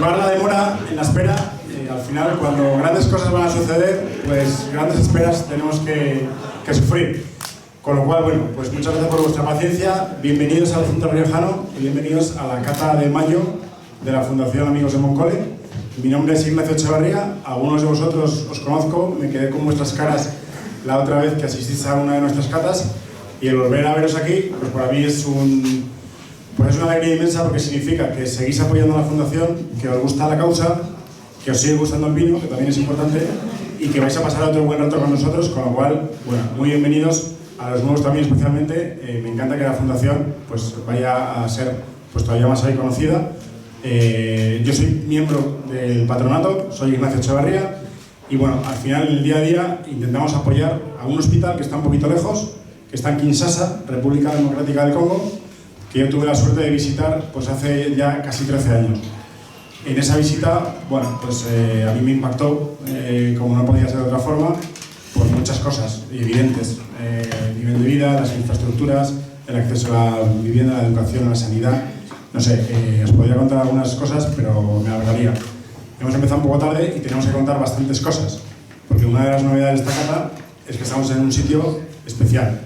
disculpar la demora en la espera. Al final, cuando grandes cosas van a suceder, pues grandes esperas tenemos que sufrir. Con lo cual, bueno, pues muchas gracias por vuestra paciencia. Bienvenidos al Centro Riojano y bienvenidos a la cata de mayo de la Fundación Amigos de Moncole. Mi nombre es Ignacio Echevarría. Algunos de vosotros os conozco, me quedé con vuestras caras la otra vez que asistís a una de nuestras catas, y el volver a veros aquí, pues para mí es una alegría inmensa, porque significa que seguís apoyando a la Fundación, que os gusta la causa, que os sigue gustando el vino, que también es importante, y que vais a pasar otro buen rato con nosotros, con lo cual, bueno, muy bienvenidos a los nuevos también especialmente. Me encanta que la Fundación pues vaya a ser pues todavía más ahí conocida. Yo soy miembro del patronato, soy Ignacio Echevarría, y bueno, al final, en el día a día, intentamos apoyar a un hospital que está un poquito lejos, que está en Kinshasa, República Democrática del Congo, que yo tuve la suerte de visitar pues hace ya casi 13 años. En esa visita, bueno, pues a mí me impactó, como no podía ser de otra forma, por muchas cosas evidentes. El nivel de vida, las infraestructuras, el acceso a la vivienda, a la educación, a la sanidad. No sé, os podría contar algunas cosas, pero me alargaría. Hemos empezado un poco tarde y tenemos que contar bastantes cosas, porque una de las novedades de esta cata es que estamos en un sitio especial.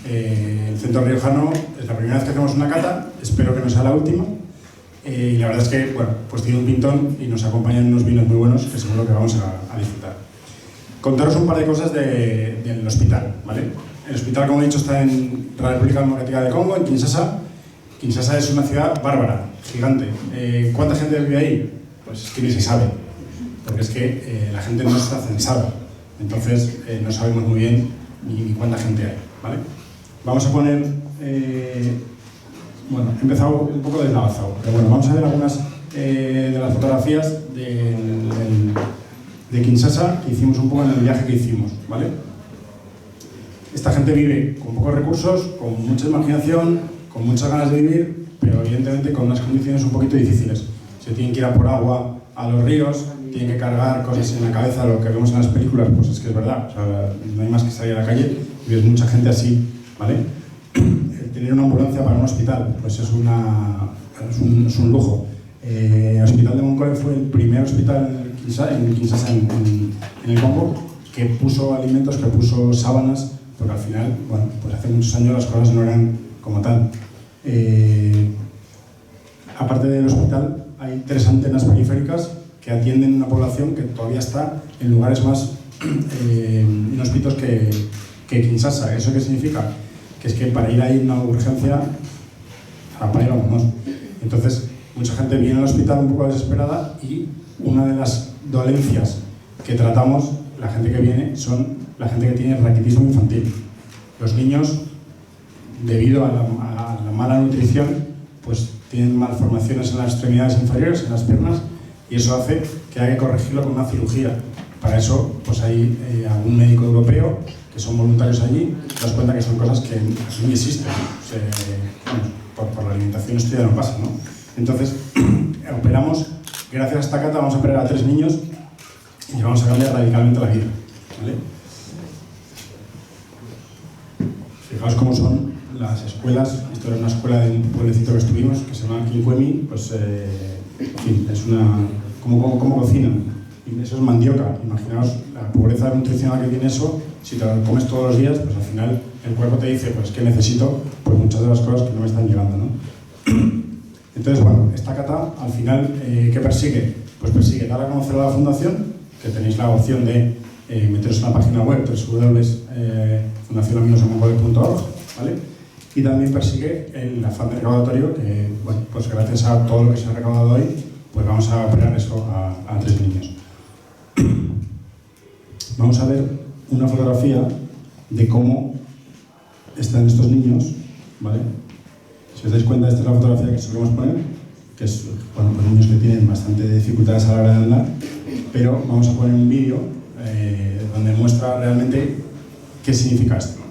El Centro Riojano es la primera vez que hacemos una cata, espero que no sea la última, y la verdad es que, bueno, pues tiene un pintón y nos acompañan unos vinos muy buenos que seguro que vamos a disfrutar. Contaros un par de cosas del hospital, ¿vale? El hospital, como he dicho, está en la República Democrática del Congo, en Kinshasa. Kinshasa es una ciudad bárbara, gigante. ¿Cuánta gente vive ahí? Pues es que ni se sabe, porque es que la gente no está censada, entonces no sabemos muy bien ni cuánta gente hay, ¿vale? Vamos a poner, bueno, he empezado un poco deslavazado, pero bueno, vamos a ver algunas de las fotografías de Kinshasa que hicimos un poco en el viaje que hicimos, ¿vale? Esta gente vive con pocos recursos, con mucha imaginación, con muchas ganas de vivir, pero evidentemente con unas condiciones un poquito difíciles. Se tienen que ir a por agua a los ríos, tienen que cargar cosas en la cabeza, lo que vemos en las películas, pues es que es verdad, o sea, no hay más que salir a la calle y ves mucha gente así, ¿vale? Tener una ambulancia para un hospital, pues es un lujo. El Hospital de Moncole fue el primer hospital en Kinshasa, en el Congo, que puso alimentos, que puso sábanas, porque al final, bueno, pues hace muchos años las cosas no eran como tal. Aparte del hospital, hay 3 antenas periféricas que atienden una población que todavía está en lugares más inhóspitos que Kinshasa. ¿Eso qué significa? Que es que para ir ahí a una urgencia, para ir a vámonos. Entonces, mucha gente viene al hospital un poco desesperada, y una de las dolencias que tratamos, la gente que viene, son la gente que tiene raquitismo infantil. Los niños, debido a la mala nutrición, pues tienen malformaciones en las extremidades inferiores, en las piernas, y eso hace que haya que corregirlo con una cirugía. Para eso, pues hay algún médico europeo que son voluntarios allí, te das cuenta que son cosas que aquí ni existen. Por la alimentación esto ya no pasa, ¿no? Entonces, operamos, gracias a esta cata vamos a operar a 3 niños y vamos a cambiar radicalmente la vida, ¿vale? Fijaos cómo son las escuelas. Esto era una escuela de un pueblecito que estuvimos, que se llama Kinkwemi, pues, en fin, es ¿cómo cocinan? Y eso es mandioca. Imaginaos la pobreza nutricional que tiene eso. Si te lo comes todos los días, pues al final el cuerpo te dice, pues que necesito pues muchas de las cosas que no me están llegando, ¿no? Entonces, bueno, esta cata, al final, ¿qué persigue? Pues persigue dar a conocer a la Fundación, que tenéis la opción de meteros en la página web www.fundacionamigosdemoncole.org, ¿vale? Y también persigue el afán de recaudatorio, que, bueno, pues gracias a todo lo que se ha recaudado hoy, pues vamos a operar eso a 3 niños. Vamos a ver una fotografía de cómo están estos niños, ¿vale? Si os dais cuenta, esta es la fotografía que solemos poner, que es, bueno, pues niños que tienen bastante dificultades a la hora de andar, pero vamos a poner un vídeo donde muestra realmente qué significa esto.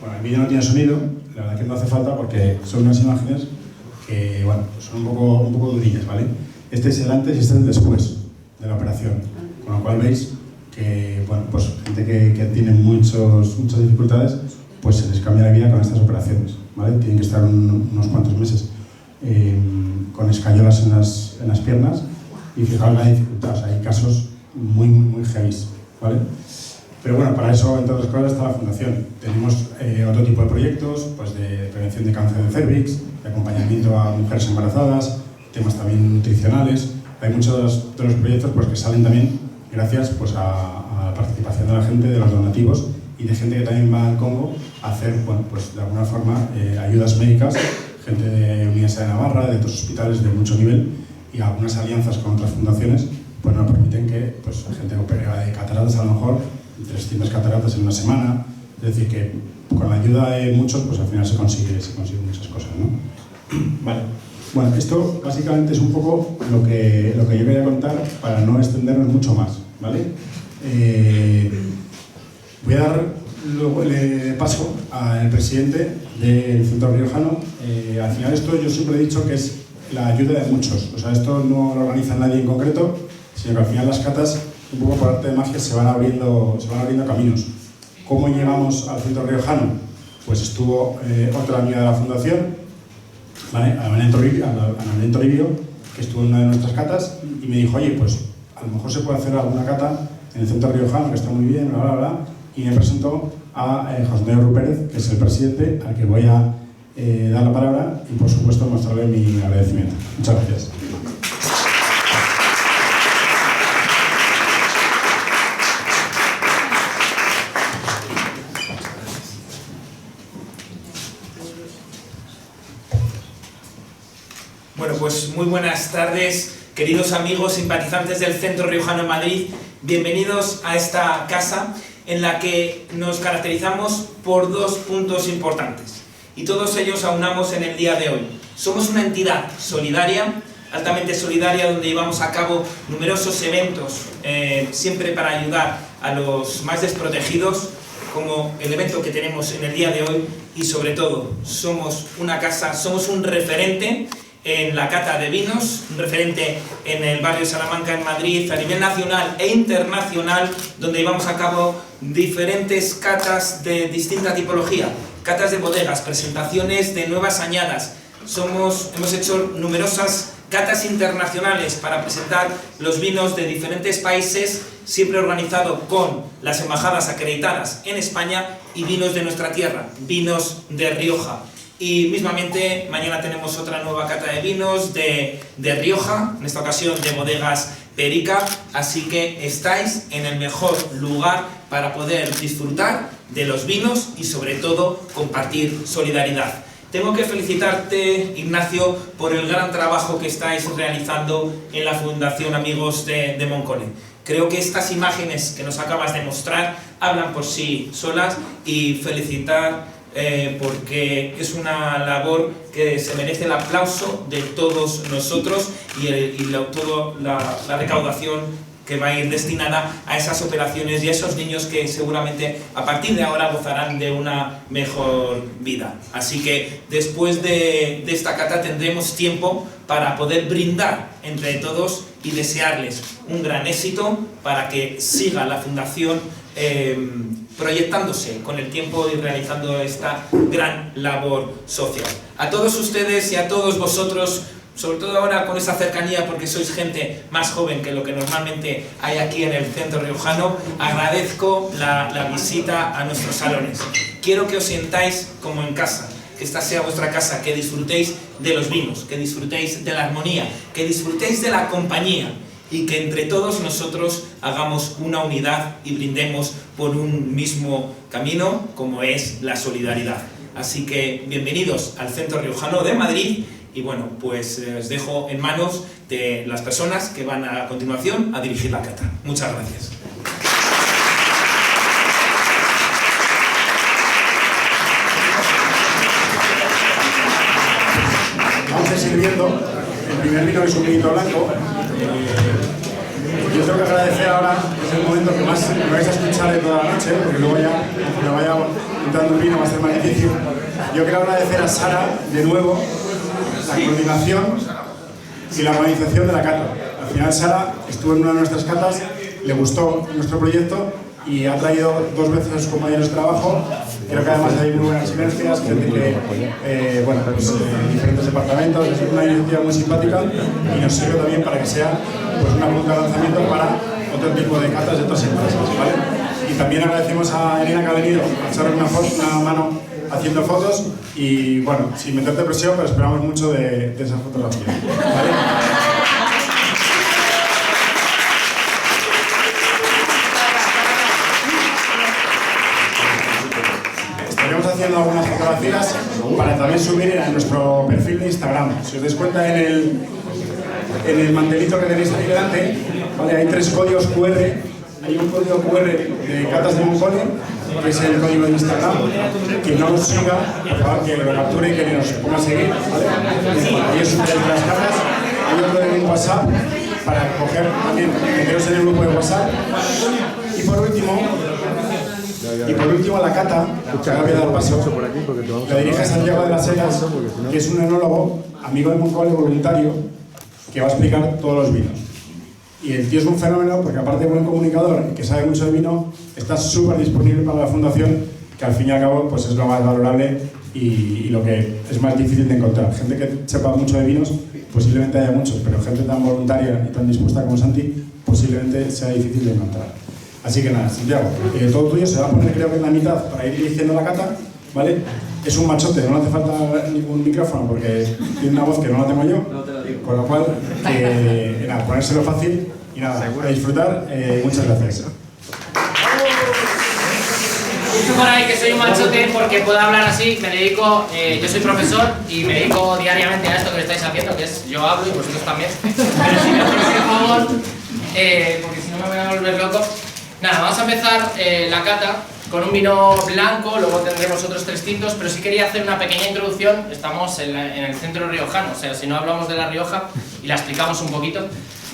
Bueno, el vídeo no tiene sonido, la verdad que no hace falta porque son unas imágenes que, bueno, son un poco durillas, ¿vale? Este es el antes y este es el después de la operación, con lo cual veis que, bueno, pues gente que tiene muchas dificultades, pues se les cambia la vida con estas operaciones. ¿vale? Tienen que estar unos cuantos meses con escayolas en las piernas, y fijaos la dificultad, o sea, hay casos muy heavy, ¿vale? Pero bueno, para eso, entre otras cosas, está la Fundación. Tenemos otro tipo de proyectos, pues de prevención de cáncer de cervix, de acompañamiento a mujeres embarazadas, temas también nutricionales. Hay muchos de los proyectos pues, que salen también gracias pues, a la participación de la gente, de los donativos y de gente que también va al Congo a hacer, bueno, pues, de alguna forma, ayudas médicas, gente de Universidad de Navarra, de otros hospitales de mucho nivel, y algunas alianzas con otras fundaciones pues, nos permiten que pues, la gente opere de cataratas, a lo mejor 300 cataratas en una semana. Es decir, que con la ayuda de muchos, pues al final se consiguen muchas cosas, ¿no? Vale. Bueno, esto básicamente es un poco lo que yo quería contar para no extendernos mucho más, ¿vale? Voy a dar luego el paso al presidente del Centro Riojano. Al final esto yo siempre he dicho que es la ayuda de muchos. O sea, esto no lo organiza nadie en concreto, sino que al final las catas, un poco por arte de magia, se van abriendo caminos. ¿Cómo llegamos al Centro Riojano? Pues estuvo otra amiga de la Fundación, ¿vale? Ana Belén Toribio, que estuvo en una de nuestras catas y me dijo, oye, pues a lo mejor se puede hacer alguna cata en el Centro Riojano, que está muy bien, bla, bla, bla, y me presentó a José Antonio Rupérez, que es el presidente, al que voy a dar la palabra y, por supuesto, mostrarle mi agradecimiento. Muchas gracias. Bueno, pues muy buenas tardes, queridos amigos simpatizantes del Centro Riojano en Madrid. Bienvenidos a esta casa en la que nos caracterizamos por dos puntos importantes. Y todos ellos aunamos en el día de hoy. Somos una entidad solidaria, altamente solidaria, donde llevamos a cabo numerosos eventos, siempre para ayudar a los más desprotegidos, como el evento que tenemos en el día de hoy, y sobre todo, somos una casa, somos un referente en la cata de vinos, un referente en el barrio Salamanca en Madrid, a nivel nacional e internacional, donde llevamos a cabo diferentes catas de distinta tipología, catas de bodegas, presentaciones de nuevas añadas. Hemos hecho numerosas catas internacionales para presentar los vinos de diferentes países, siempre organizado con las embajadas acreditadas en España, y vinos de nuestra tierra, vinos de Rioja. Y mismamente mañana tenemos otra nueva cata de vinos de Rioja, en esta ocasión de bodegas Perica, así que estáis en el mejor lugar para poder disfrutar de los vinos y sobre todo compartir solidaridad. Tengo que felicitarte, Ignacio, por el gran trabajo que estáis realizando en la Fundación Amigos de Moncole. Creo que estas imágenes que nos acabas de mostrar hablan por sí solas, y felicitar porque es una labor que se merece el aplauso de todos nosotros, y toda la recaudación que va a ir destinada a esas operaciones y a esos niños que seguramente a partir de ahora gozarán de una mejor vida. Así que después de esta cata tendremos tiempo para poder brindar entre todos y desearles un gran éxito para que siga la Fundación proyectándose con el tiempo y realizando esta gran labor social. A todos ustedes y a todos vosotros, sobre todo ahora con esa cercanía, porque sois gente más joven que lo que normalmente hay aquí en el Centro Riojano, agradezco la visita a nuestros salones. Quiero que os sientáis como en casa, que esta sea vuestra casa, que disfrutéis de los vinos, que disfrutéis de la armonía, que disfrutéis de la compañía, y que entre todos nosotros hagamos una unidad y brindemos por un mismo camino, como es la solidaridad. Así que bienvenidos al Centro Riojano de Madrid, y bueno, pues os dejo en manos de las personas que van a continuación a dirigir la cata. Muchas gracias. Vamos a ir sirviendo el primer vino, que es un vinito blanco. Yo tengo que agradecer ahora, es el momento que más me vais a escuchar de toda la noche, porque luego ya, me vaya entrando un vino, va a ser más difícil. Yo quiero agradecer a Sara, de nuevo, la coordinación y la organización de la cata. Al final Sara estuvo en una de nuestras catas, le gustó nuestro proyecto y ha traído 2 veces a sus compañeros de trabajo Creo que además hay muy buenas sinergias, gente que, diferentes departamentos, es una iniciativa muy simpática y nos sirve también para que sea pues, una punta de lanzamiento para otro tipo de catas de otras empresas, ¿vale? Y también agradecemos a Elena que ha venido a echarle una mano haciendo fotos y, bueno, sin meterte presión, pero esperamos mucho de esa fotografía, ¿vale? Estaremos haciendo algunas fotografías para también subir a nuestro perfil de Instagram. Si os dais cuenta en el mantelito que tenéis ahí delante, ¿vale? Hay 3 códigos QR. Hay un código QR de Catas de Moncole, que es el código de Instagram. Que no nos siga, por favor, que lo capture y que nos ponga a seguir, ¿vale? Ahí es una de las catas. Hay otro de WhatsApp para coger también, meteros en el grupo de WhatsApp. Y por último, la cata, que ahora voy a dar paso, la dirige Santiago de las Heras, que es un enólogo, amigo de Moncole, voluntario, que va a explicar todos los vinos. Y el tío es un fenómeno porque, aparte de buen comunicador y que sabe mucho de vino, está súper disponible para la fundación, que al fin y al cabo pues es lo más valorable y lo que es más difícil de encontrar. Gente que sepa mucho de vinos, posiblemente haya muchos, pero gente tan voluntaria y tan dispuesta como Santi, posiblemente sea difícil de encontrar. Así que nada, Santiago, todo tuyo. Se va a poner, creo que en la mitad para ir dirigiendo la cata, ¿vale? Es un machote, no le hace falta ningún micrófono porque tiene una voz que no la tengo yo, con lo cual, nada, ponérselo fácil y nada, a disfrutar. Muchas gracias. Dicho por ahí que soy un machote porque puedo hablar así, me dedico, yo soy profesor y me dedico diariamente a esto que estáis haciendo, que es yo hablo y vosotros también. Pero si me hacéis el favor, porque si no me voy a volver loco. Nada, vamos a empezar la cata con un vino blanco, luego tendremos otros 3 tintos, pero sí quería hacer una pequeña introducción. Estamos en el centro riojano, o sea, si no hablamos de La Rioja y la explicamos un poquito.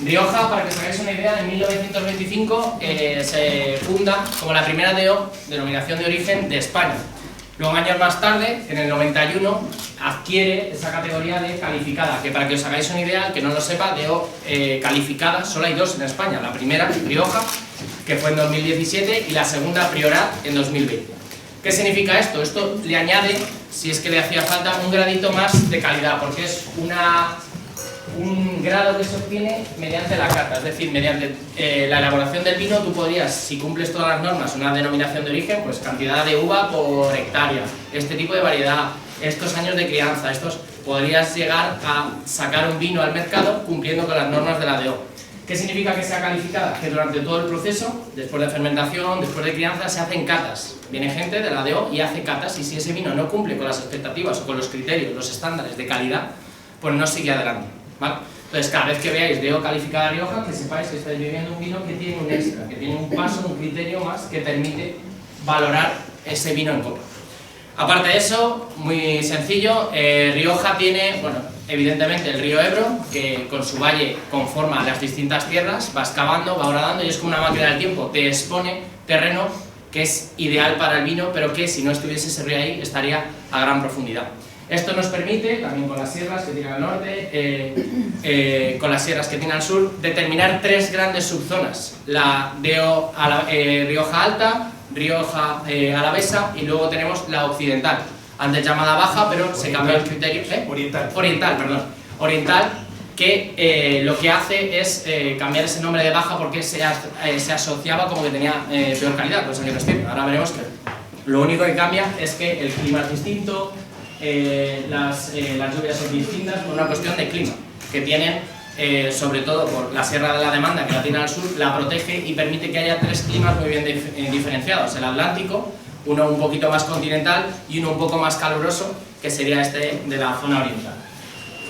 Rioja, para que os hagáis una idea, en 1925 se funda como la primera DO, denominación de origen, de España. Luego, años más tarde, en el 91, adquiere esa categoría de calificada, que para que os hagáis una idea, el que no lo sepa, DO calificada, solo hay 2 en España. La primera, Rioja, que fue en 2017, y la segunda, Priorat, en 2020. ¿Qué significa esto? Esto le añade, si es que le hacía falta, un gradito más de calidad, porque es un grado que se obtiene mediante la cata, es decir, mediante la elaboración del vino. Tú podrías, si cumples todas las normas, una denominación de origen, pues cantidad de uva por hectárea, este tipo de variedad, estos años de crianza, podrías llegar a sacar un vino al mercado cumpliendo con las normas de la DO. ¿Qué significa que sea calificada? Que durante todo el proceso, después de fermentación, después de crianza, se hacen catas. Viene gente de la DO y hace catas, y si ese vino no cumple con las expectativas o con los criterios, los estándares de calidad, pues no sigue adelante, ¿vale? Entonces, cada vez que veáis DO calificada Rioja, que sepáis que estáis bebiendo un vino que tiene un extra, que tiene un paso, un criterio más que permite valorar ese vino en copa. Aparte de eso, muy sencillo, Rioja tiene, bueno, evidentemente el río Ebro, que con su valle conforma las distintas tierras, va excavando, va horadando, y es como una máquina del tiempo, te expone terreno que es ideal para el vino, pero que si no estuviese ese río ahí estaría a gran profundidad. Esto nos permite, también con las sierras que tiene al norte, con las sierras que tiene al sur, determinar 3 grandes subzonas: la DO Rioja Alta, Rioja Alavesa, y luego tenemos la occidental, antes llamada baja, pero se cambió el criterio. Oriental, que lo que hace es cambiar ese nombre de baja porque se asociaba como que tenía peor calidad, cosa que no es cierto. Ahora veremos que lo único que cambia es que el clima es distinto, las lluvias son distintas, por una cuestión de clima, que tienen, sobre todo por la Sierra de la Demanda, que la tiene al sur, la protege y permite que haya 3 climas muy bien diferenciados: el Atlántico, uno un poquito más continental y uno un poco más caluroso, que sería este de la zona oriental.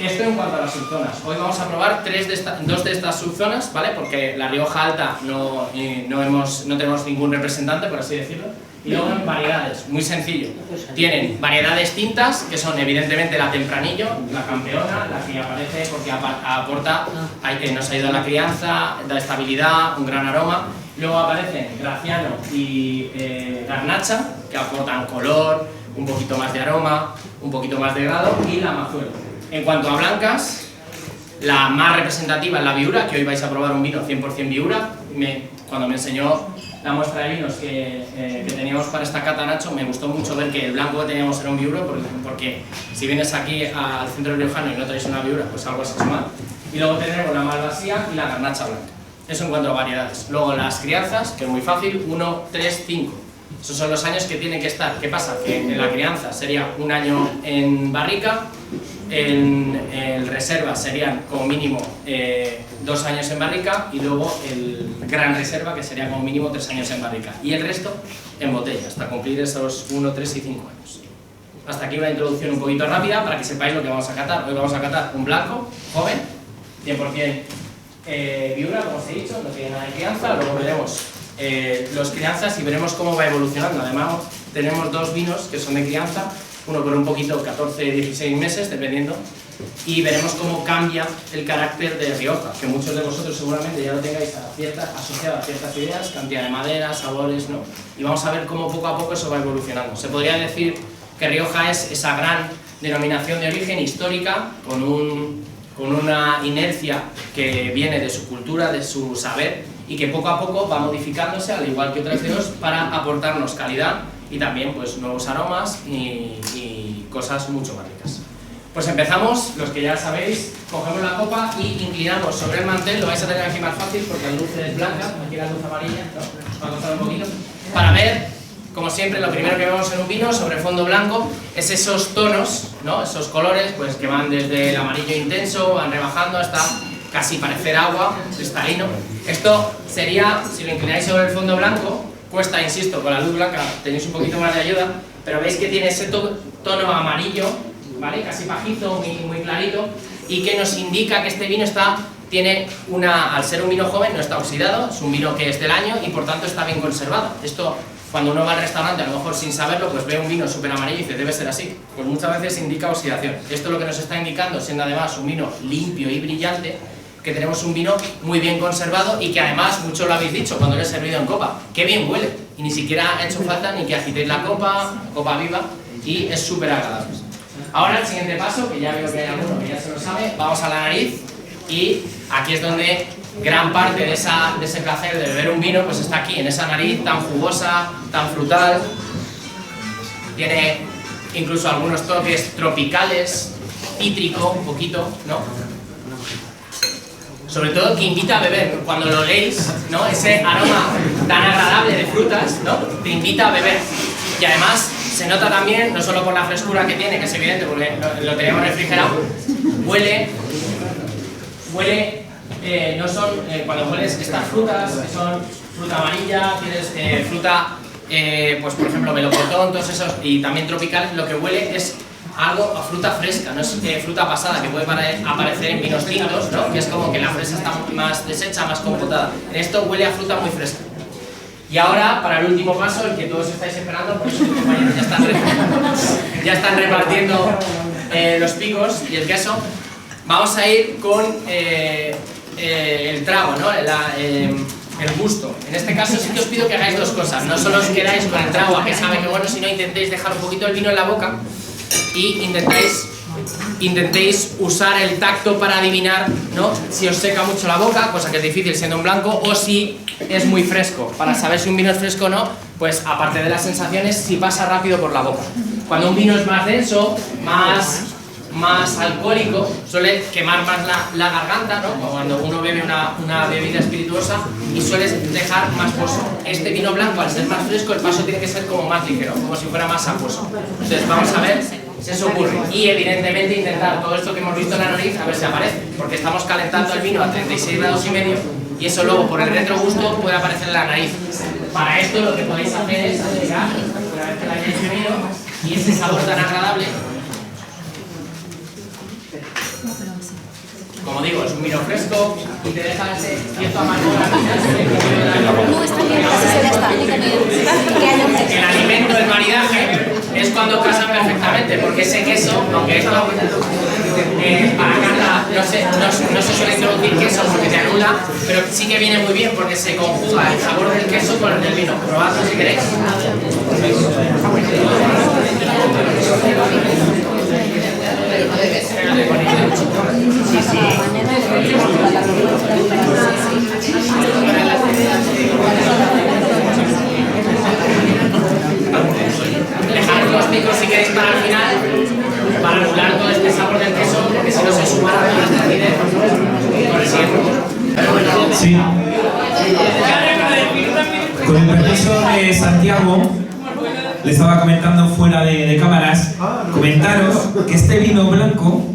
Esto en cuanto a las subzonas. Hoy vamos a probar 2 de estas subzonas, ¿vale? Porque la Rioja Alta no tenemos ningún representante, por así decirlo. Y luego en variedades, muy sencillo. Tienen variedades tintas, que son evidentemente la Tempranillo, la campeona, la que aparece porque aporta, nos ayuda a la crianza, da estabilidad, un gran aroma. Luego aparecen Graciano y Garnacha, que aportan color, un poquito más de aroma, un poquito más de grado, y la Mazuelo. En cuanto a blancas, La más representativa es la Viura, que hoy vais a probar un vino 100% Viura. Cuando me enseñó la muestra de vinos que teníamos para esta cata, Nacho, me gustó mucho ver que el blanco que teníamos era un Viura, porque si vienes aquí al centro riojano y no traes una Viura, pues algo es mal. Y luego tenemos la Malvasía y la Garnacha blanca. Eso en cuanto a variedades. Luego las crianzas, que es muy fácil, 1, 3, 5. Esos son los años que tienen que estar. ¿Qué pasa? Que en la crianza sería un año en barrica, en el reserva serían como mínimo 2 años en barrica y luego el gran reserva que sería como mínimo 3 años en barrica. Y el resto en botella, hasta cumplir esos 1, 3 y 5 años. Hasta aquí una introducción un poquito rápida para que sepáis lo que vamos a catar. Hoy vamos a catar un blanco, joven, 100% Viura, como os he dicho, no tiene nada de crianza. Luego veremos los crianzas y veremos cómo va evolucionando. Además tenemos 2 vinos que son de crianza, uno con un poquito 14-16 meses dependiendo, y veremos cómo cambia el carácter de Rioja, que muchos de vosotros seguramente ya lo tengáis asociado a ciertas ideas, cantidad de madera, sabores, ¿no? Y vamos a ver cómo poco a poco eso va evolucionando. Se podría decir que Rioja es esa gran denominación de origen histórica con una inercia que viene de su cultura, de su saber, y que poco a poco va modificándose, al igual que otras CEOs, para aportarnos calidad y también pues, nuevos aromas y cosas mucho más ricas. Pues empezamos, los que ya sabéis, cogemos la copa y inclinamos sobre el mantel. Lo vais a tener aquí más fácil porque la luz es blanca, aquí la luz amarilla, ¿no? Va a costar un poquito, para ver, como siempre, lo primero que vemos en un vino sobre fondo blanco es esos tonos, ¿no? Esos colores pues, que van desde el amarillo intenso, van rebajando hasta casi parecer agua, cristalino. Esto sería, si lo inclináis sobre el fondo blanco, cuesta, insisto, con la luz blanca tenéis un poquito más de ayuda, pero veis que tiene ese tono amarillo, ¿vale? Casi pajizo, muy clarito, y que nos indica que este vino al ser un vino joven, no está oxidado, es un vino que es del año y por tanto está bien conservado. Esto, cuando uno va al restaurante, a lo mejor sin saberlo, pues ve un vino súper amarillo y dice, debe ser así. Pues muchas veces indica oxidación. Esto es lo que nos está indicando, siendo además un vino limpio y brillante, que tenemos un vino muy bien conservado y que además, muchos lo habéis dicho cuando lo he servido en copa, ¡qué bien huele! Y ni siquiera ha hecho falta ni que agitéis la copa viva, y es súper agradable. Ahora el siguiente paso, que ya veo que hay alguno que ya se lo sabe, vamos a la nariz, y aquí es donde gran parte de ese placer de beber un vino pues está aquí, en esa nariz tan jugosa, tan frutal. Tiene incluso algunos toques tropicales, cítrico, un poquito, ¿no? Sobre todo que invita a beber, cuando lo leéis, ¿no? Ese aroma tan agradable de frutas, ¿no? Te invita a beber. Y además se nota también, no solo por la frescura que tiene, que es evidente porque lo tenemos refrigerado, no son, cuando hueles estas frutas, que son fruta amarilla, tienes fruta, pues por ejemplo melocotón, todos esos, y también tropicales, lo que huele es algo a fruta fresca, no es fruta pasada que puede aparecer en vinos tintos, ¿no? Que es como que la fresa está más deshecha, más compotada. En esto huele a fruta muy fresca. Y ahora, para el último paso, el que todos estáis esperando, porque sus compañeros ya están repartiendo los picos y el queso, vamos a ir con el trago, ¿no? El gusto. En este caso sí que os pido que hagáis 2 cosas. No solo os quedáis con el trago a que sabe que bueno, sino intentéis dejar un poquito el vino en la boca y intentéis usar el tacto para adivinar, ¿no? Si os seca mucho la boca, cosa que es difícil siendo un blanco, o si es muy fresco. Para saber si un vino es fresco o no, pues aparte de las sensaciones, si pasa rápido por la boca. Cuando un vino es más denso, más alcohólico, suele quemar más la garganta, ¿no? Como cuando uno bebe una bebida espirituosa, y suele dejar más pozo. Este vino blanco, al ser más fresco, el paso tiene que ser como más ligero, como si fuera más acuoso. Entonces vamos a ver si eso ocurre. Y evidentemente intentar todo esto que hemos visto en la nariz a ver si aparece, porque estamos calentando el vino a 36,5 grados y eso luego por el retrogusto puede aparecer en la nariz. Para esto lo que podéis hacer es agregar, una vez que la hayáis bebido, y ese sabor tan agradable. Como digo, es un vino fresco y te deja ese cierto amargor. No, está bien, ya está. El alimento, el maridaje, es cuando casan perfectamente, porque ese queso, aunque esto para carta no se suele introducir queso porque te anula, pero sí que viene muy bien porque se conjuga el sabor del queso con el del vino. Probadlo si queréis. Sí, sí. Dejad los picos si queréis para el final, para anular todo este sabor del queso, porque si no se sumará la acidez con el siguiente. Sí. Con el permiso de Santiago, le estaba comentando fuera de cámaras, comentaros que este vino blanco,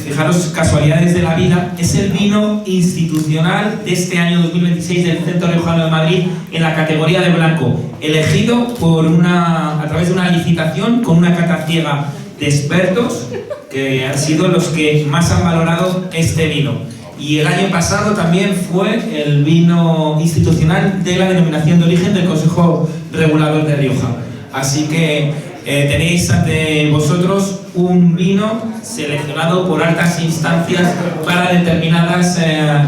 fijaros, casualidades de la vida, es el vino institucional de este año 2026 del Centro Riojano de Madrid en la categoría de blanco, elegido a través de una licitación con una cata ciega de expertos que han sido los que más han valorado este vino. Y el año pasado también fue el vino institucional de la denominación de origen del Consejo Regulador de Rioja. Así que tenéis ante vosotros un vino seleccionado por altas instancias para determinadas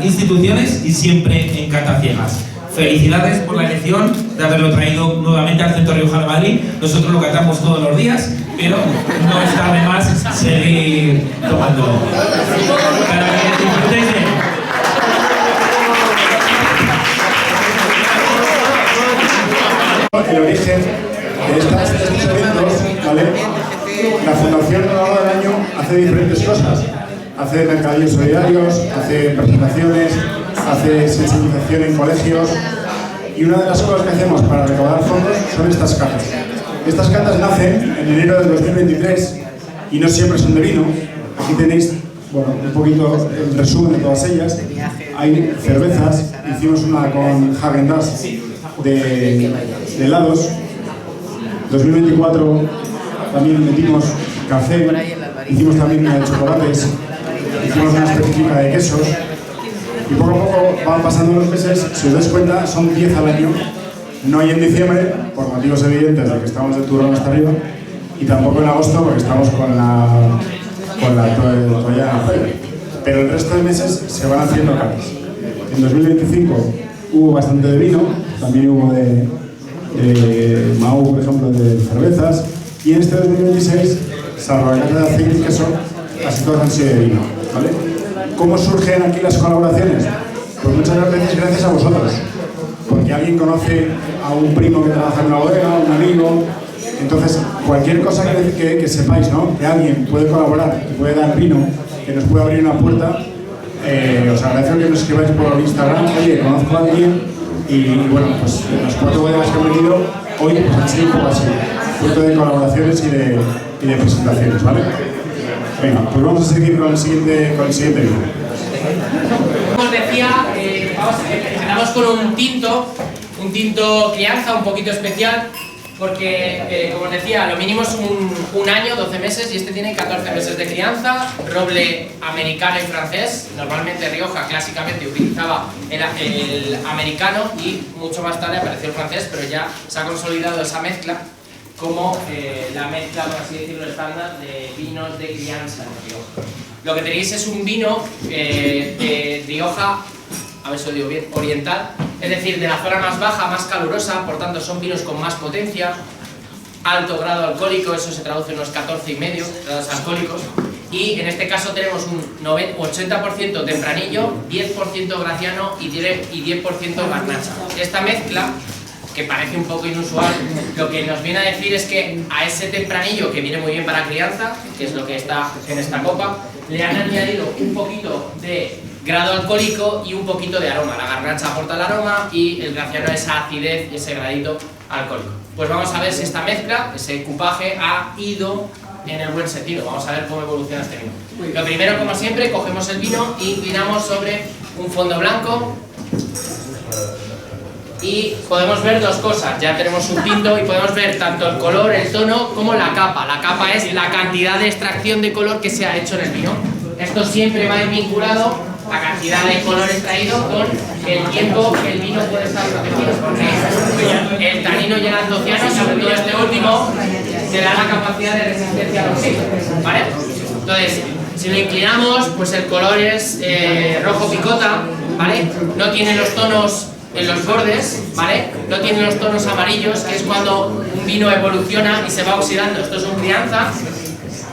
instituciones y siempre en cata ciegas. Felicidades por la elección de haberlo traído nuevamente al Centro Riojano de Madrid. Nosotros lo catamos todos los días, pero no está de más seguir tomándolo. Para que disfrutéis de él. El origen de estos eventos, ¿vale? La Fundación a lo largo del año hace diferentes cosas. Hace mercadillos solidarios, hace presentaciones, hace sensibilización en colegios. Y una de las cosas que hacemos para recaudar fondos son estas catas. Estas catas nacen en enero del 2023 y no siempre son de vino. Aquí tenéis, bueno, un poquito el resumen de todas ellas. Hay cervezas, hicimos una con Häagen-Dazs de helados. 2024 también metimos café, hicimos también una de chocolates, hicimos una específica de quesos. Y poco a poco van pasando los meses, si os dais cuenta, son 10 al año. No hay en diciembre, por motivos evidentes de que estamos de turno hasta arriba, y tampoco en agosto porque estamos con la toalla afuera. Pero el resto de meses se van haciendo catas. En 2025 hubo bastante de vino, también hubo de Mau, por ejemplo, de cervezas, y en este 2026, salvo la cata de aceite y queso, casi todas han sido de vino, ¿vale? ¿Cómo surgen aquí las colaboraciones? Pues muchas veces gracias a vosotros, porque alguien conoce a un primo que trabaja en una bodega, un amigo. Entonces, cualquier cosa que sepáis, ¿no? Que alguien puede colaborar, que puede dar vino, que nos puede abrir una puerta, os agradezco que nos escribáis por Instagram. Oye, conozco a alguien, y bueno, pues las 4 bodegas que han venido hoy pues han sido un poco así, fruto de colaboraciones y de presentaciones, ¿vale? Venga, pues vamos a seguir con el siguiente vídeo. Como os decía, empezamos con un tinto crianza un poquito especial, porque, como os decía, lo mínimo es un año, 12 meses, y este tiene 14 meses de crianza, roble americano y francés. Normalmente Rioja clásicamente utilizaba el americano y mucho más tarde apareció el francés, pero ya se ha consolidado esa mezcla como la mezcla, por así decirlo, estándar de vinos de crianza en Rioja. Lo que tenéis es un vino de Rioja, a ver si lo digo bien, oriental, es decir, de la zona más baja, más calurosa, por tanto son vinos con más potencia, alto grado alcohólico, eso se traduce en unos 14,5 grados alcohólicos, y en este caso tenemos un 80% tempranillo, 10% graciano y 10% garnacha. Esta mezcla, que parece un poco inusual, lo que nos viene a decir es que a ese tempranillo, que viene muy bien para crianza, que es lo que está en esta copa, le han añadido un poquito de grado alcohólico y un poquito de aroma. La garnacha aporta el aroma y el graciano esa acidez y ese gradito alcohólico. Pues vamos a ver si esta mezcla, ese cupaje, ha ido en el buen sentido. Vamos a ver cómo evoluciona este vino. Lo primero, como siempre, cogemos el vino e inclinamos sobre un fondo blanco y podemos ver dos cosas. Ya tenemos un tinto y podemos ver tanto el color, el tono, como la capa. La capa es la cantidad de extracción de color que se ha hecho en el vino. Esto siempre va vinculado a cantidad de color extraído con el tiempo que el vino puede estar protegido, porque el tanino y el antociano, sobre todo este último, te da la capacidad de resistencia al oxígeno, ¿vale? Entonces, si lo inclinamos, pues el color es rojo picota, ¿vale? No tiene los tonos en los bordes, ¿vale? No tiene los tonos amarillos, que es cuando un vino evoluciona y se va oxidando. Esto es un crianza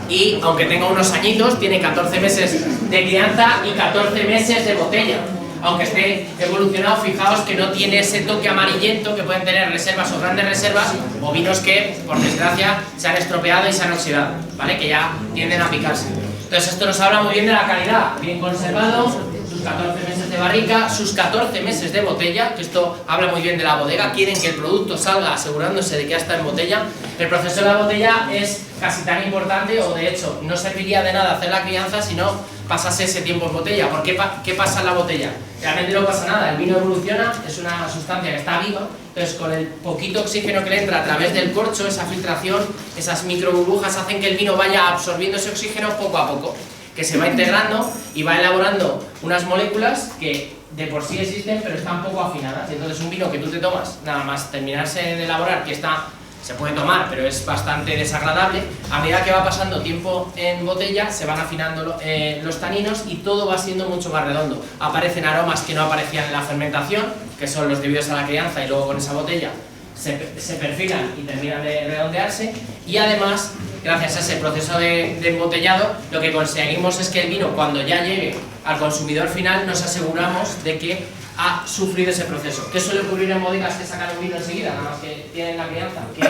y, aunque tenga unos añitos, tiene 14 meses de crianza y 14 meses de botella. Aunque esté evolucionado, fijaos que no tiene ese toque amarillento que pueden tener reservas o grandes reservas o vinos que, por desgracia, se han estropeado y se han oxidado, ¿vale? Que ya tienden a picarse. Entonces esto nos habla muy bien de la calidad, bien conservado, sus 14 meses de barrica, sus 14 meses de botella, que esto habla muy bien de la bodega, quieren que el producto salga asegurándose de que ya está en botella. El proceso de la botella es casi tan importante, o de hecho no serviría de nada hacer la crianza si no pasase ese tiempo en botella. ¿Por qué, qué pasa en la botella? Realmente no pasa nada, el vino evoluciona, es una sustancia que está viva, entonces con el poquito oxígeno que le entra a través del corcho, esa filtración, esas microburbujas hacen que el vino vaya absorbiendo ese oxígeno poco a poco, que se va integrando y va elaborando unas moléculas que de por sí existen pero están poco afinadas. Y entonces un vino que tú te tomas, nada más terminarse de elaborar, que está, se puede tomar pero es bastante desagradable, a medida que va pasando tiempo en botella se van afinando los taninos y todo va siendo mucho más redondo. Aparecen aromas que no aparecían en la fermentación, que son los debidos a la crianza, y luego con esa botella se perfilan y terminan de redondearse. Y además, gracias a ese proceso de embotellado, lo que conseguimos es que el vino, cuando ya llegue al consumidor final, nos aseguramos de que ha sufrido ese proceso. ¿Qué suele ocurrir en bodegas que sacan un vino enseguida, nada más que tienen la crianza? Que no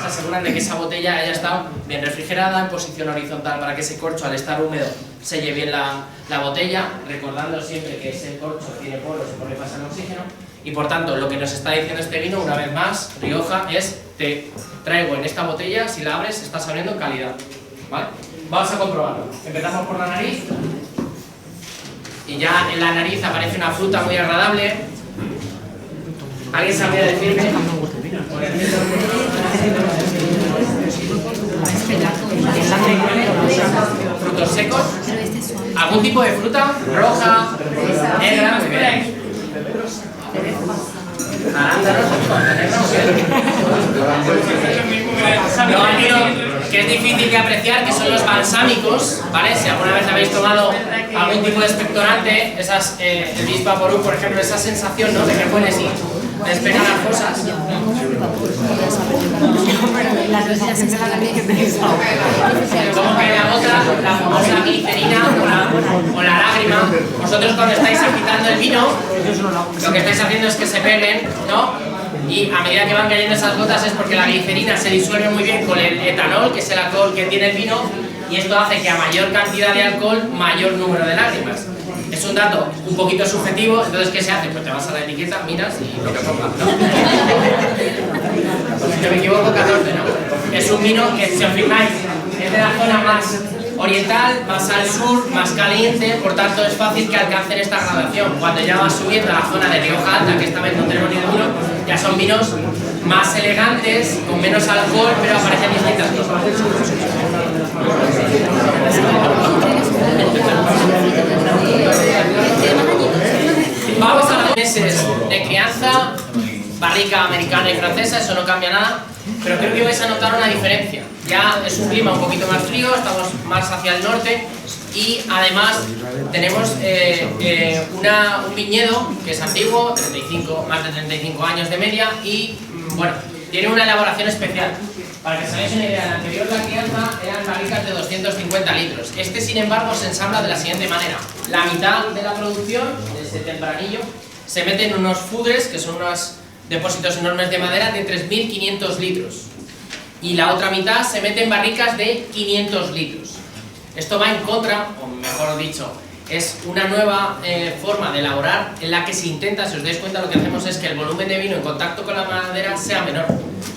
se aseguran de que esa botella haya estado bien refrigerada, en posición horizontal, para que ese corcho, al estar húmedo, selle bien la botella, recordando siempre que ese corcho tiene poros y por le pasa el oxígeno. Y por tanto, lo que nos está diciendo este vino, una vez más, Rioja, es: te traigo en esta botella, si la abres, estás abriendo calidad, ¿vale? Vamos a comprobarlo. Empezamos por la nariz. Y ya en la nariz aparece una fruta muy agradable. ¿Alguien sabría decirme? ¿Frutos secos? ¿Algún tipo de fruta? ¿Roja? ¿Negra? Luego hay vino que es difícil de apreciar, que son los balsámicos, ¿vale? Si alguna vez habéis tomado algún tipo de expectorante, esas, el Bis Vaporub, por ejemplo, esa sensación, ¿no?, de que pones y despegan las cosas. Como que la otra, la famosa glicerina o la lágrima. Vosotros cuando estáis agitando el vino, lo que estáis haciendo es que se peguen, ¿no? Y a medida que van cayendo esas gotas es porque la glicerina se disuelve muy bien con el etanol, que es el alcohol que tiene el vino, y esto hace que a mayor cantidad de alcohol, mayor número de lágrimas. Es un dato un poquito subjetivo, entonces ¿qué se hace? Pues te vas a la etiqueta, miras y lo que ponga, ¿no? Si no me equivoco, 14, ¿no? Es un vino que, si os fijáis, es de la zona más oriental, más al sur, más caliente, por tanto es fácil que alcancen esta gradación. Cuando ya vas subiendo a la zona de Rioja Alta, que esta vez no tenemos ninguno, ya son vinos más elegantes, con menos alcohol, pero aparecen distintas cosas. Vamos a los meses de crianza, barrica americana y francesa, eso no cambia nada, pero creo que vais a notar una diferencia. Ya es un clima un poquito más frío, estamos más hacia el norte y además tenemos un viñedo que es antiguo, más de 35 años de media y bueno, tiene una elaboración especial. Para que os hagáis una idea, la anterior la crianza eran barricas de 250 litros. Este, sin embargo, se ensambla de la siguiente manera. La mitad de la producción, de ese tempranillo, se mete en unos fudres, que son unos depósitos enormes de madera de 3.500 litros. Y la otra mitad se mete en barricas de 500 litros. Esto va en contra, o mejor dicho, es una nueva forma de elaborar en la que se intenta, si os dais cuenta, lo que hacemos es que el volumen de vino en contacto con la madera sea menor.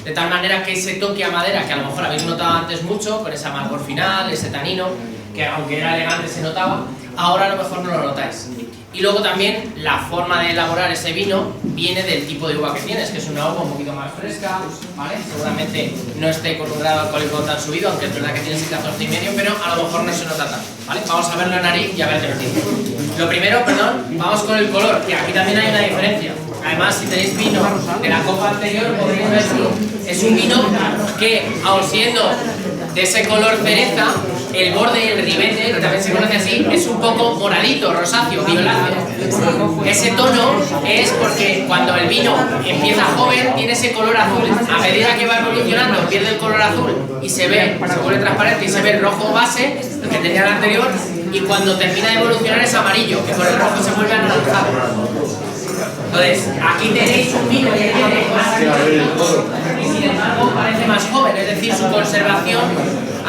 De tal manera que ese toque a madera, que a lo mejor habéis notado antes mucho, con ese amargor final, ese tanino, que aunque era elegante se notaba, ahora a lo mejor no lo notáis. Y luego también la forma de elaborar ese vino viene del tipo de uva que tienes, que es una uva un poquito más fresca, ¿vale? Seguramente no esté con un grado alcohólico tan subido, aunque es verdad que tienes el 14,5, pero a lo mejor no se nota tanto, ¿vale? Vamos a verlo en nariz y a ver qué nos dice. Lo primero, vamos con el color, que aquí también hay una diferencia. Además, si tenéis vino de la copa anterior, podréis ver que es un vino que, aun siendo de ese color cereza, el borde y el ribete, que también se conoce así, es un poco moradito, rosáceo, violáceo. Ese tono es porque cuando el vino empieza joven tiene ese color azul. A medida que va evolucionando pierde el color azul y se vuelve transparente y se ve el rojo base, el que tenía el anterior, y cuando termina de evolucionar es amarillo, que por el rojo se vuelve anaranjado. Entonces, aquí tenéis un vino que tiene más y sin embargo parece más joven, es decir, su conservación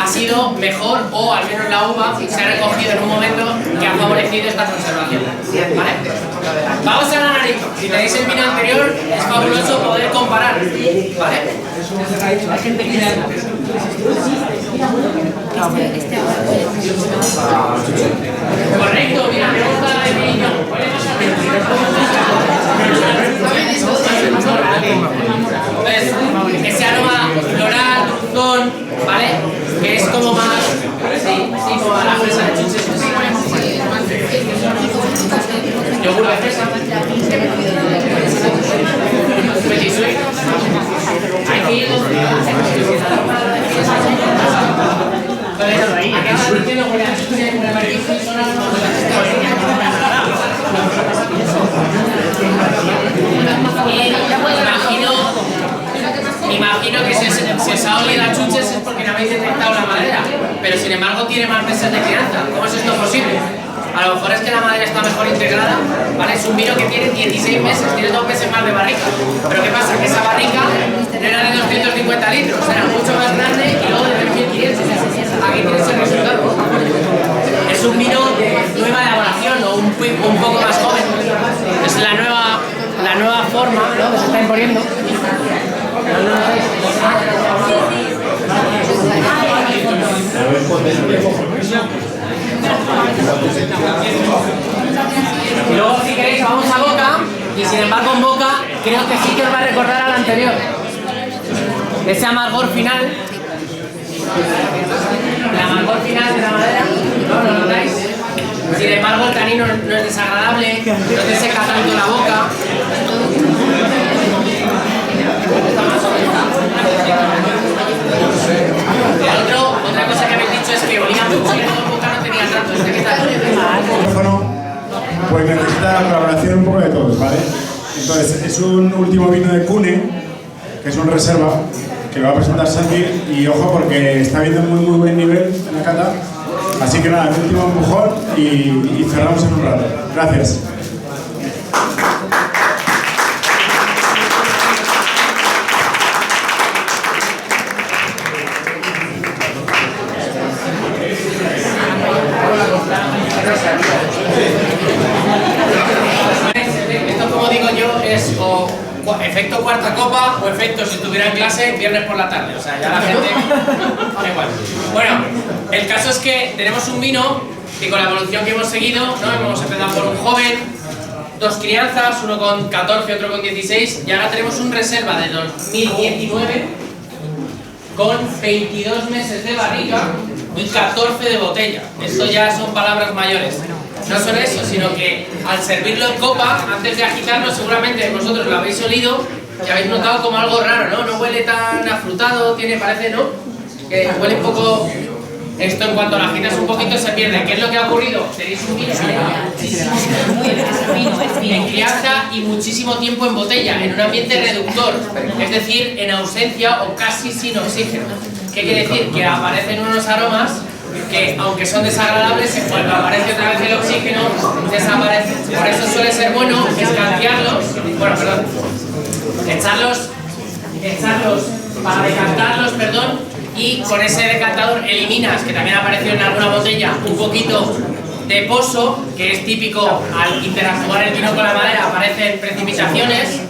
ha sido mejor, o al menos la uva se ha recogido en un momento que ha favorecido esta conservación. ¿Vale? Vamos a la nariz. Si tenéis el vino anterior, es fabuloso poder comparar. ¿Vale? Correcto, mira, me gusta la definición. Entonces, ese aroma floral, dulzón, ¿vale? Que es como más, sí, como a la fresa de chuches. Yogur de fresa. Petit sweet. Aquí acabas diciendo que la chuche con el amarillo son imagino que si os ha olido a chuches es porque no habéis detectado la madera, pero sin embargo tiene más meses de crianza. ¿Cómo es esto posible? A lo mejor es que la madera está mejor integrada, ¿vale? Es un vino que tiene 16 meses, tiene 2 meses más de barrica. Pero ¿qué pasa? Que esa barrica no era de 250 litros, era mucho más grande y luego de 3.500. Aquí tienes el resultado. Es un vino de nueva elaboración o un poco más joven. Es la nueva forma, ¿no?, que se está imponiendo. Y luego, si queréis, vamos a boca. Y sin embargo, en boca creo que sí que os va a recordar al anterior. Ese amargor final. El amargor final de la madera. ¿No lo notáis? Sin embargo, el tanino no es desagradable, no te seca tanto la boca. Otra cosa que habéis dicho es que olía mucho y en boca no tenía tanto. ¿Qué tal? Pues necesita la colaboración un poco de todos, ¿vale? Entonces, es un último vino de Cune, que es un reserva, que lo va a presentar Santi, y ojo porque está viendo muy buen nivel en la cata. Así que nada, el último empujón y cerramos en un rato. Gracias. Esto, como digo yo, es o efecto cuarta copa o efecto si estuviera en clase viernes por la tarde. O sea, ya la gente da igual. Bueno, el caso es que tenemos un vino que con la evolución que hemos seguido, ¿no? Hemos empezado por un joven, 2 crianzas, uno con 14 y otro con 16, y ahora tenemos un reserva de 2019 con 22 meses de barrica y 14 de botella. Esto ya son palabras mayores. No solo eso, sino que al servirlo en copa, antes de agitarlo, seguramente vosotros lo habéis olido y habéis notado como algo raro, ¿no? No huele tan afrutado, parece, ¿no? Que huele un poco. Esto, en cuanto lo agitas un poquito, se pierde. ¿Qué es lo que ha ocurrido? Tenéis un vino en crianza y muchísimo tiempo en botella, en un ambiente reductor, es decir, en ausencia o casi sin oxígeno. ¿Qué quiere decir? Que aparecen unos aromas que, aunque son desagradables, cuando aparece otra vez el oxígeno, desaparecen. Por eso suele ser bueno escanciarlos, echarlos para decantarlos, y con ese decantador eliminas, que también apareció en alguna botella, un poquito de pozo, que es típico al interactuar el vino con la madera, aparecen precipitaciones,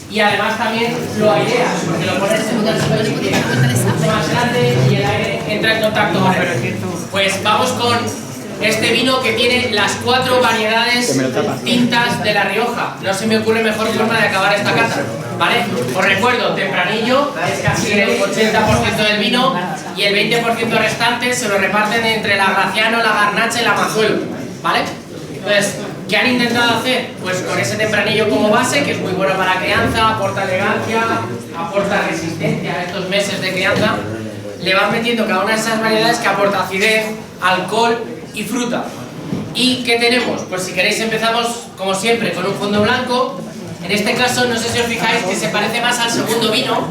y además también lo aireas, porque lo pones en una superficie mucho más grande y el aire entra en contacto con él. Pues vamos con este vino que tiene las 4 variedades tintas de La Rioja. No se me ocurre mejor forma de acabar esta cata, ¿vale? Os recuerdo, tempranillo es casi el 80% del vino y el 20% restante se lo reparten entre la Graciano, la Garnacha y la Mazuelo, ¿vale? Entonces, ¿qué han intentado hacer? Pues con ese tempranillo como base, que es muy bueno para crianza, aporta elegancia, aporta resistencia a estos meses de crianza, le van metiendo cada una de esas variedades que aporta acidez, alcohol y fruta. ¿Y qué tenemos? Pues si queréis empezamos, como siempre, con un fondo blanco. En este caso, no sé si os fijáis que se parece más al segundo vino.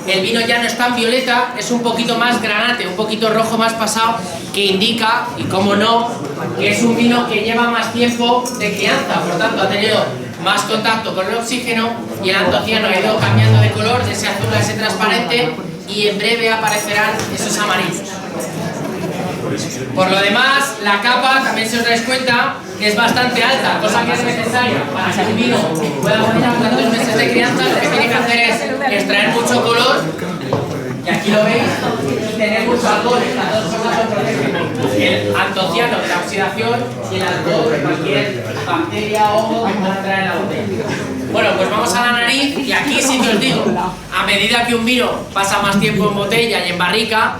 El vino ya no es tan violeta, es un poquito más granate, un poquito rojo más pasado, que indica, y como no, que es un vino que lleva más tiempo de crianza, por tanto ha tenido más contacto con el oxígeno y el antociano ha ido cambiando de color, de ese azul a ese transparente, y en breve aparecerán esos amarillos. Por lo demás, la capa, también se os dais cuenta, que es bastante alta, cosa que es necesaria para que un vino pueda durar tantos meses de crianza. Lo que tiene que hacer es extraer mucho color, y aquí lo veis, y tener mucho alcohol. Estas dos cosas lo protegen: el antociano de la oxidación y el alcohol de cualquier bacteria o hongo que pueda entrar en la botella. Bueno, pues vamos a la nariz, y aquí sí que os digo, a medida que un vino pasa más tiempo en botella y en barrica,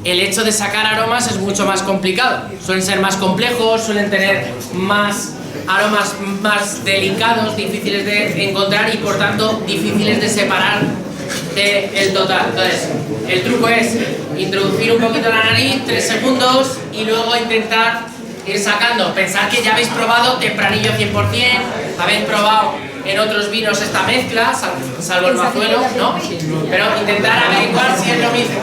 el hecho de sacar aromas es mucho más complicado. Suelen ser más complejos, suelen tener más aromas más delicados, difíciles de encontrar y por tanto difíciles de separar del total. Entonces, el truco es introducir un poquito la nariz, 3 segundos, y luego intentar ir sacando. Pensad que ya habéis probado tempranillo 100%, habéis probado en otros vinos esta mezcla, salvo el Mazuelo, ¿no? Pero intentar averiguar si es lo mismo.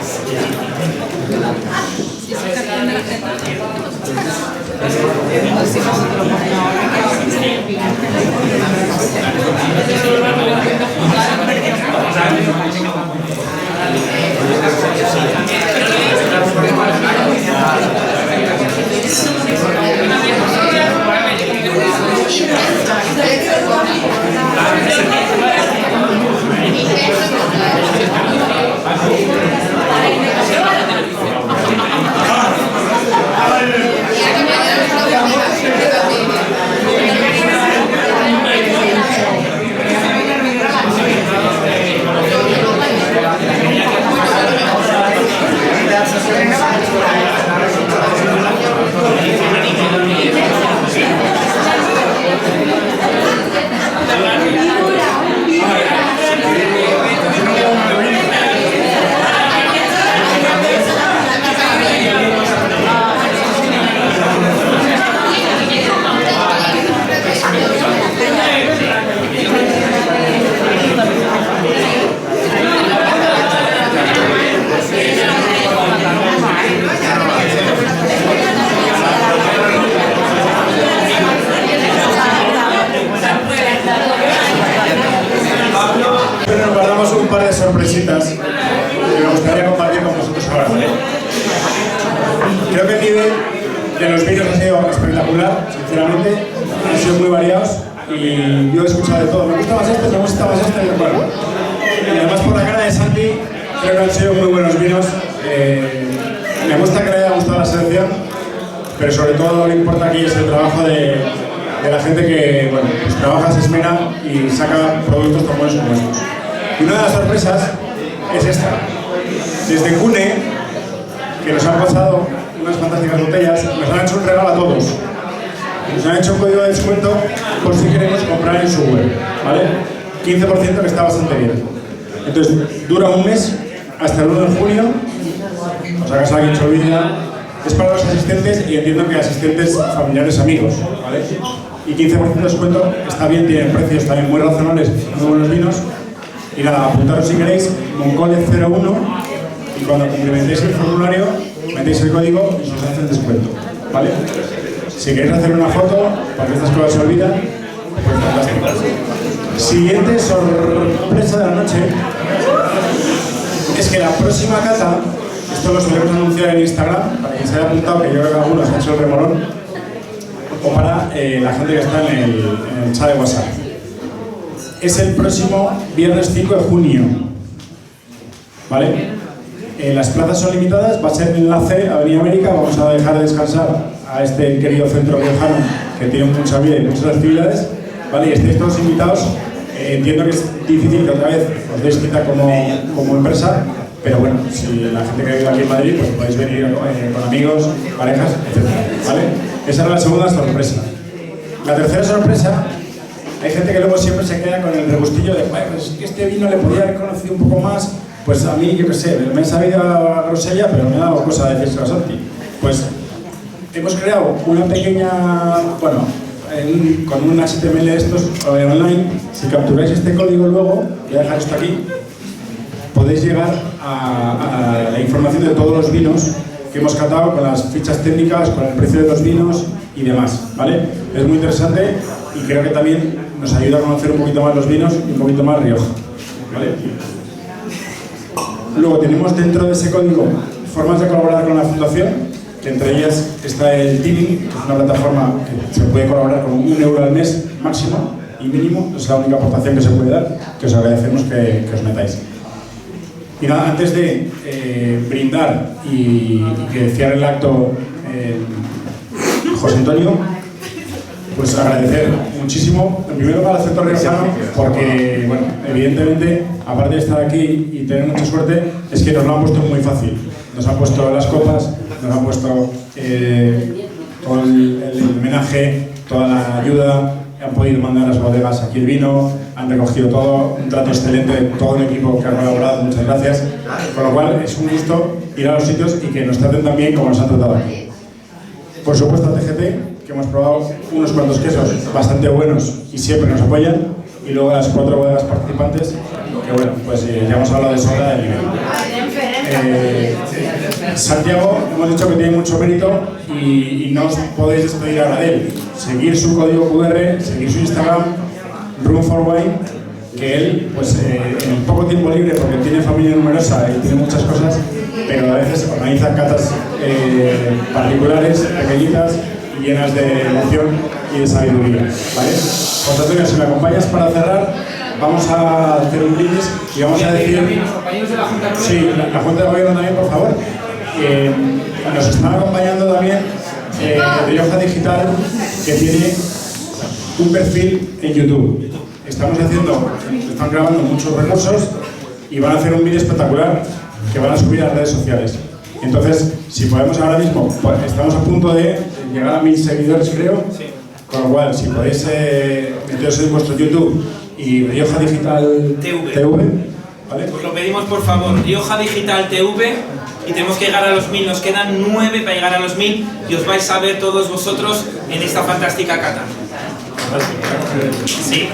sorpresitas que me gustaría compartir con vosotros ahora. Creo que el nivel de los vídeos ha sido espectacular, sinceramente, han sido muy variados y yo he escuchado de todo. Me gusta más este, me gusta más este, y bueno. Y además por la cara de Santi, creo que han sido muy buenos vinos. Me gusta que le haya gustado la selección, pero sobre todo lo que importa aquí es el trabajo de la gente que bueno, pues trabaja, se esmera y saca productos tan buenos como estos. Y una de las sorpresas es esta. Desde Cune, que nos han pasado unas fantásticas botellas, nos han hecho un regalo a todos. Nos han hecho un código de descuento por si queremos comprar en su web, ¿vale? 15% que está bastante bien. Entonces, dura un mes, hasta el 1 de junio, o sea, que alguien se olvida. Es para los asistentes y entiendo que asistentes, familiares, amigos, ¿vale? Y 15% de descuento, está bien, tienen precios también muy razonables, muy buenos vinos. Y nada, apuntaros si queréis, Moncole01, y cuando cumplimentéis el formulario, metéis el código y os hace el descuento, ¿vale? Si queréis hacer una foto, para que estas cosas se olvidan, pues fantástico. Siguiente sorpresa de la noche es que la próxima cata, esto lo solemos anunciar en Instagram, para quien se haya apuntado, que yo creo que algunos han hecho el remolón, o para la gente que está en el chat de WhatsApp. Es el próximo viernes 5 de junio, ¿vale? Las plazas son limitadas, va a ser en la C, Avenida América, vamos a dejar de descansar a este querido centro riojano que tiene mucha vida y muchas actividades, ¿vale? Y estáis todos invitados. Entiendo que es difícil que otra vez os deis cita como empresa, pero bueno, si la gente que vive aquí en Madrid, pues podéis venir con amigos, parejas, etc. ¿Vale? Esa era la segunda sorpresa. La tercera sorpresa, hay gente que luego siempre se queda con el regustillo de pues que este vino le podría haber conocido un poco más, pues a mí, yo qué sé, me he sabido a grosella, pero me ha dado cosa de decirse a Santi. Pues hemos creado una pequeña, bueno, con un HTML de estos online, si capturáis este código luego, voy a dejar esto aquí, podéis llegar a la información de todos los vinos que hemos catado, con las fichas técnicas, con el precio de los vinos y demás, ¿vale? Es muy interesante y creo que también nos ayuda a conocer un poquito más los vinos y un poquito más Rioja, ¿vale? Luego tenemos dentro de ese código formas de colaborar con la fundación, que entre ellas está el Teaming, que es una plataforma que se puede colaborar con €1 al mes máximo y mínimo, es la única aportación que se puede dar, que os agradecemos que os metáis. Y nada, antes de brindar y que cierre el acto José Antonio, pues agradecer muchísimo, en primer lugar al Centro Riojano, porque, bueno, evidentemente, aparte de estar aquí y tener mucha suerte, es que nos lo han puesto muy fácil. Nos han puesto las copas, nos han puesto todo el homenaje, toda la ayuda, han podido mandar a las bodegas aquí el vino, han recogido todo, un trato excelente de todo el equipo que ha colaborado, muchas gracias. Con lo cual, es un gusto ir a los sitios y que nos traten tan bien como nos han tratado aquí. Por supuesto, a TGT, que hemos probado unos cuantos quesos bastante buenos y siempre nos apoyan, y luego a las 4 bodegas participantes, que bueno, pues ya hemos hablado de sobra del nivel. Santiago, hemos dicho que tiene mucho mérito y no os podéis despedir ahora de él. Seguir su código QR, seguir su Instagram, Room for Wine, que él, pues en poco tiempo libre, porque tiene familia numerosa y tiene muchas cosas, pero a veces organiza catas particulares, pequeñitas, llenas de emoción y de sabiduría, ¿vale? José Antonio, si me acompañas para cerrar, vamos a hacer un brindis y vamos a decir... Sí, la Junta de Gobierno también, por favor. Nos están acompañando también Rioja Digital, que tiene un perfil en YouTube. Están grabando muchos recursos y van a hacer un vídeo espectacular que van a subir a las redes sociales. Entonces, si podemos ahora mismo, estamos a punto de llegar a 1000 seguidores, creo. Sí. Con lo cual, si podéis meteros en vuestro YouTube y Rioja Digital TV, ¿vale? Pues lo pedimos, por favor, Rioja Digital TV, y tenemos que llegar a los 1000. Nos quedan 9 para llegar a los 1000 y os vais a ver todos vosotros en esta fantástica cata. Sí.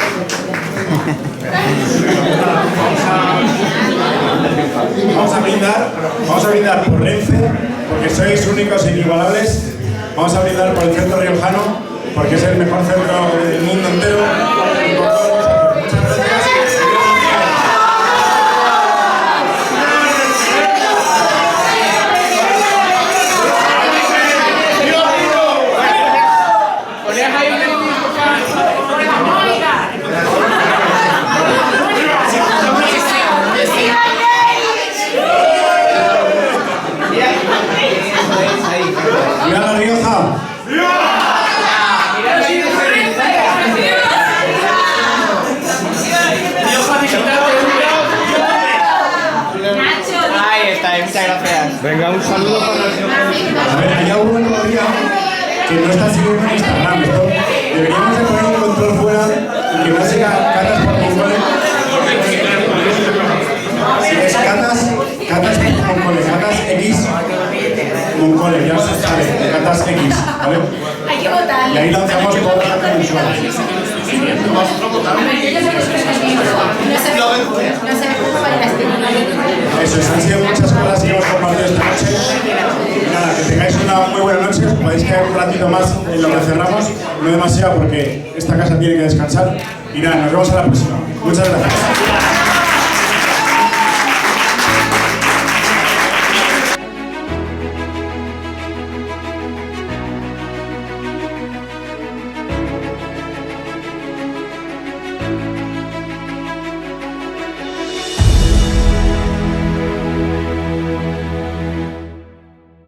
Vamos a brindar por Renfe, porque sois únicos e inigualables. Vamos a brindar por el centro riojano, porque es el mejor centro del mundo entero. Muchas gracias. ¡Viva la Rioja! Ahí está, muchas gracias. Venga, un saludo para el señor. A ver, hay alguno todavía que no está siguiendo en Instagram. Esto deberíamos de poner un control fuera y que no siga catas por Moncole. Si es catas Moncole, catas X Moncole, ya se sabe, catas X, ¿vale? Hay que votar. Y ahí lanzamos toda la canción. No sé cómo va a ir. Eso, han sido muchas cosas que hemos compartido esta noche. Nada, que tengáis una muy buena noche, os podéis quedar un ratito más en lo que cerramos, no demasiado porque esta casa tiene que descansar. Y nada, nos vemos a la próxima. Muchas gracias.